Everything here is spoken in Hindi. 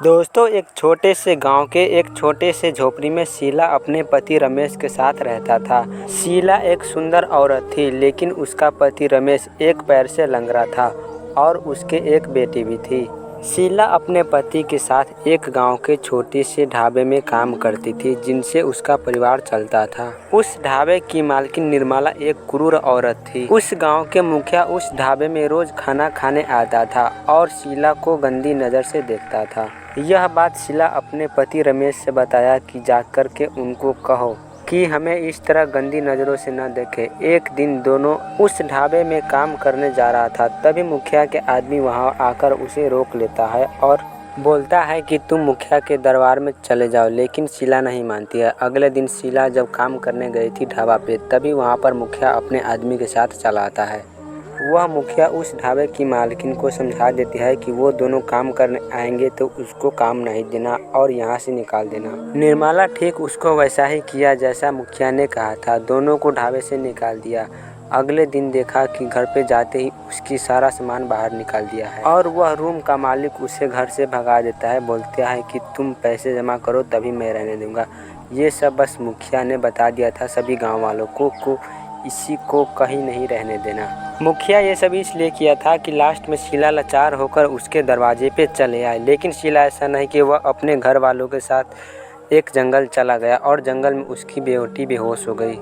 दोस्तों, एक छोटे से गांव के एक छोटे से झोपड़ी में शीला अपने पति रमेश के साथ रहता था। शीला एक सुंदर औरत थी, लेकिन उसका पति रमेश एक पैर से लंगड़ा था और उसके एक बेटी भी थी। शीला अपने पति के साथ एक गांव के छोटे से ढाबे में काम करती थी, जिनसे उसका परिवार चलता था। उस ढाबे की मालकिन निर्मला एक क्रूर औरत थी। उस गांव के मुखिया उस ढाबे में रोज खाना खाने आता था और शीला को गंदी नज़र से देखता था। यह बात शीला अपने पति रमेश से बताया कि जाकर के उनको कहो कि हमें इस तरह गंदी नज़रों से न देखे। एक दिन दोनों उस ढाबे में काम करने जा रहा था, तभी मुखिया के आदमी वहां आकर उसे रोक लेता है और बोलता है कि तुम मुखिया के दरबार में चले जाओ, लेकिन शीला नहीं मानती है। अगले दिन शीला जब काम करने गई थी ढाबा पे, तभी वहां पर मुखिया अपने आदमी के साथ चला आता है। वह मुखिया उस ढाबे की मालकिन को समझा देती है कि वो दोनों काम करने आएंगे तो उसको काम नहीं देना और यहाँ से निकाल देना। निर्मला ठीक उसको वैसा ही किया जैसा मुखिया ने कहा था। दोनों को ढाबे से निकाल दिया। अगले दिन देखा कि घर पे जाते ही उसकी सारा सामान बाहर निकाल दिया है और वह रूम का मालिक उसे घर से भगा देता है। बोलता है कि तुम पैसे जमा करो तभी मैं रहने दूंगा। ये सब बस मुखिया ने बता दिया था सभी गाँव वालों को इसी को कहीं नहीं रहने देना। मुखिया ये सब इसलिए किया था कि लास्ट में शीला लाचार होकर उसके दरवाजे पे चले आए, लेकिन शीला ऐसा नहीं कि वह अपने घर वालों के साथ एक जंगल चला गया और जंगल में उसकी बेटी बेहोश हो गई।